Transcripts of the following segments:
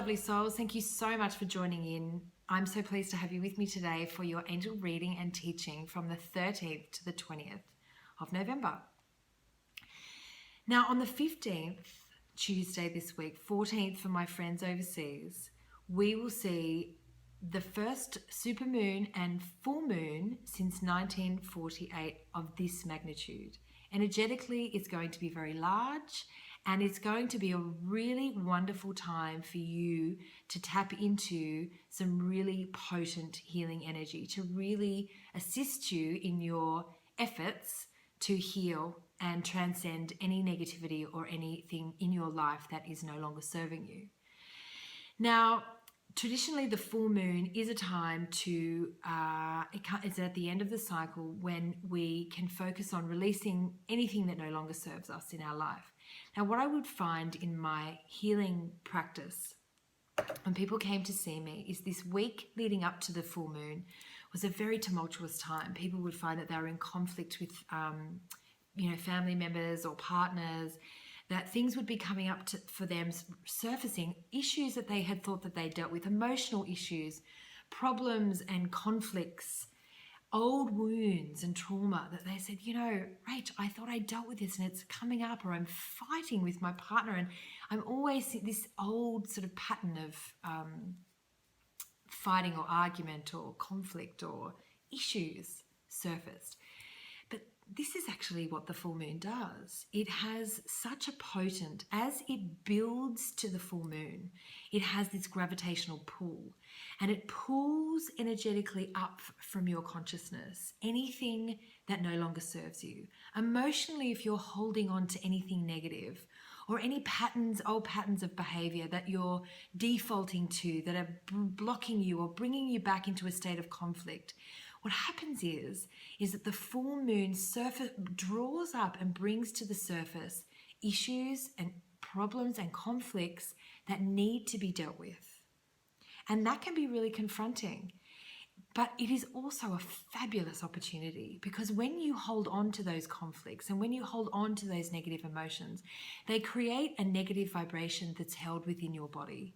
lovely souls. Thank you so much for joining in. I'm so pleased to have you with me today for your angel reading and teaching from the 13th to the 20th of November. Now, on the 15th, Tuesday this week, 14th for my friends overseas, we will see the first supermoon and full moon since 1948 of this magnitude. Energetically, it's going to be very large, and it's going to be a really wonderful time for you to tap into some really potent healing energy to really assist you in your efforts to heal and transcend any negativity or anything in your life that is no longer serving you. Now, traditionally, the full moon is a time to, it's at the end of the cycle when we can focus on releasing anything that no longer serves us in our life. Now, what I would find in my healing practice when people came to see me is this week leading up to the full moon was a very tumultuous time. People would find that they were in conflict with, family members or partners, that things would be coming up for them, surfacing issues that they had thought that they dealt with, emotional issues, problems and conflicts, old wounds and trauma that they said, Rach, I thought I dealt with this and it's coming up, or I'm fighting with my partner and I'm always this old sort of pattern of fighting or argument or conflict or issues surfaced. But this is actually what the full moon does. It has such a potent, as it builds to the full moon, it has this gravitational pull, and it pulls energetically up from your consciousness anything that no longer serves you. Emotionally, if you're holding on to anything negative or any patterns, old patterns of behavior that you're defaulting to that are blocking you or bringing you back into a state of conflict, what happens is that the full moon draws up and brings to the surface issues and problems and conflicts that need to be dealt with. And that can be really confronting. But it is also a fabulous opportunity, because when you hold on to those conflicts and when you hold on to those negative emotions, they create a negative vibration that's held within your body.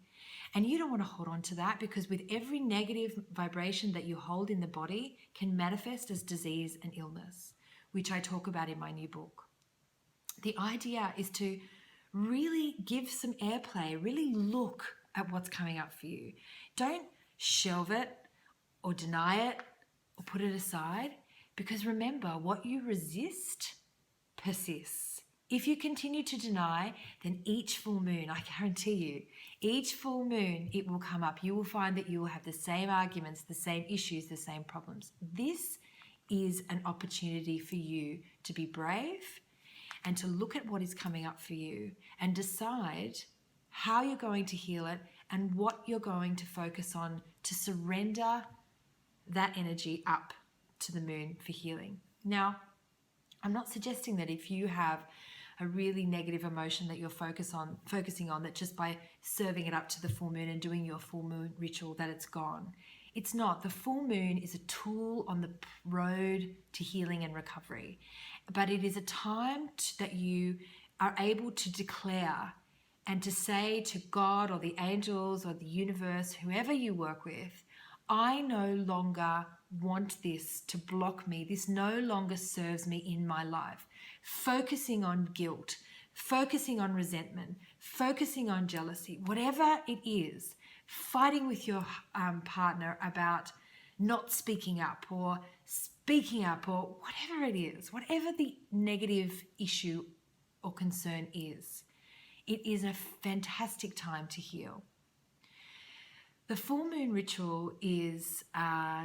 And you don't want to hold on to that, because with every negative vibration that you hold in the body can manifest as disease and illness, which I talk about in my new book. The idea is to really give some airplay, really look at what's coming up for you. Don't shelve it or deny it or put it aside, because remember, what you resist persists. If you continue to deny, then each full moon, I guarantee you, each full moon it will come up. You will find that you will have the same arguments, the same issues, the same problems. This is an opportunity for you to be brave and to look at what is coming up for you and decide how you're going to heal it and what you're going to focus on to surrender that energy up to the moon for healing. Now, I'm not suggesting that if you have a really negative emotion that you're focusing on, that just by serving it up to the full moon and doing your full moon ritual that it's gone. It's not. The full moon is a tool on the road to healing and recovery, but it is a time that you are able to declare and to say to God or the angels or the universe, whoever you work with, I no longer want this to block me. This no longer serves me in my life. Focusing on guilt, focusing on resentment, focusing on jealousy, whatever it is, fighting with your partner about not speaking up or speaking up or whatever it is, whatever the negative issue or concern is, it is a fantastic time to heal. The full moon ritual is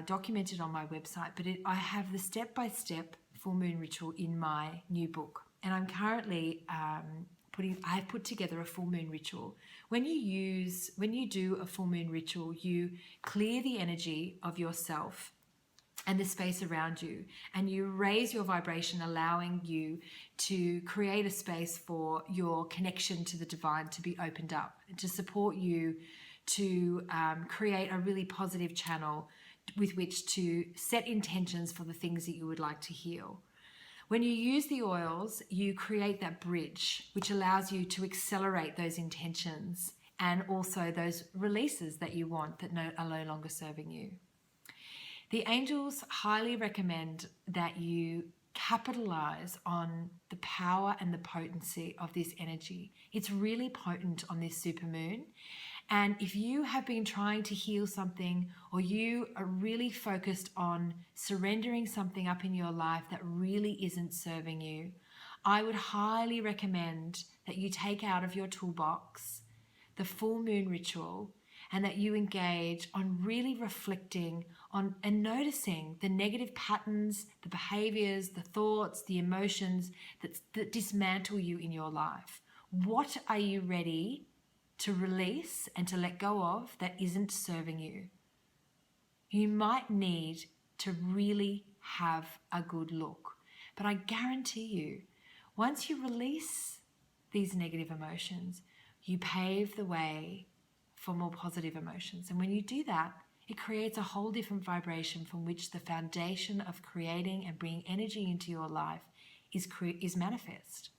documented on my website, but I have the step-by-step full moon ritual in my new book. And I'm currently I've put together a full moon ritual. When you do a full moon ritual, you clear the energy of yourself and the space around you, and you raise your vibration, allowing you to create a space for your connection to the divine to be opened up, to support you to create a really positive channel with which to set intentions for the things that you would like to heal. When you use the oils, you create that bridge, which allows you to accelerate those intentions and also those releases that you want that are no longer serving you. The angels highly recommend that you capitalize on the power and the potency of this energy. It's really potent on this supermoon. And if you have been trying to heal something, or you are really focused on surrendering something up in your life that really isn't serving you, I would highly recommend that you take out of your toolbox the full moon ritual, and that you engage on really reflecting on and noticing the negative patterns, the behaviors, the thoughts, the emotions that dismantle you in your life. What are you ready to release and to let go of that isn't serving you? You might need to really have a good look. But I guarantee you, once you release these negative emotions, you pave the way for more positive emotions. And when you do that, it creates a whole different vibration from which the foundation of creating and bringing energy into your life is manifest.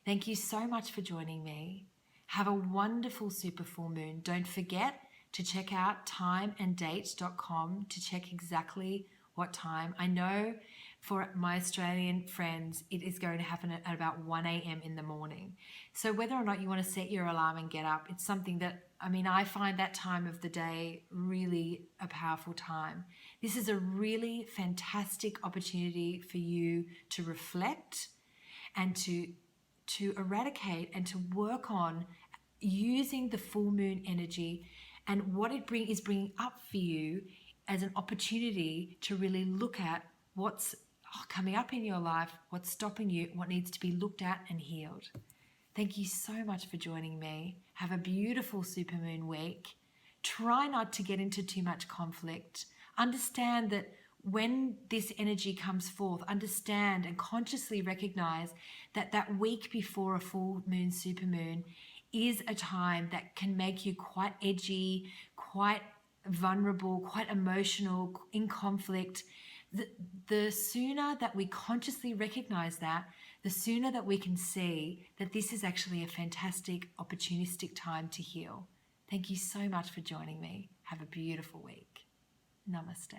Thank you so much for joining me. Have a wonderful super full moon. Don't forget to check out timeanddate.com to check exactly what time. I know for my Australian friends, it is going to happen at about 1 a.m. in the morning. So whether or not you want to set your alarm and get up, it's something that, I find that time of the day really a powerful time. This is a really fantastic opportunity for you to reflect and to eradicate and to work on using the full moon energy and what it is bringing up for you as an opportunity to really look at what's coming up in your life, what's stopping you, what needs to be looked at and healed. Thank you so much for joining me. Have a beautiful supermoon week. Try not to get into too much conflict. Understand that when this energy comes forth, understand and consciously recognize that that week before a full moon, supermoon, is a time that can make you quite edgy, quite vulnerable, quite emotional, in conflict. The sooner that we consciously recognize that, the sooner that we can see that this is actually a fantastic, opportunistic time to heal. Thank you so much for joining me. Have a beautiful week. Namaste.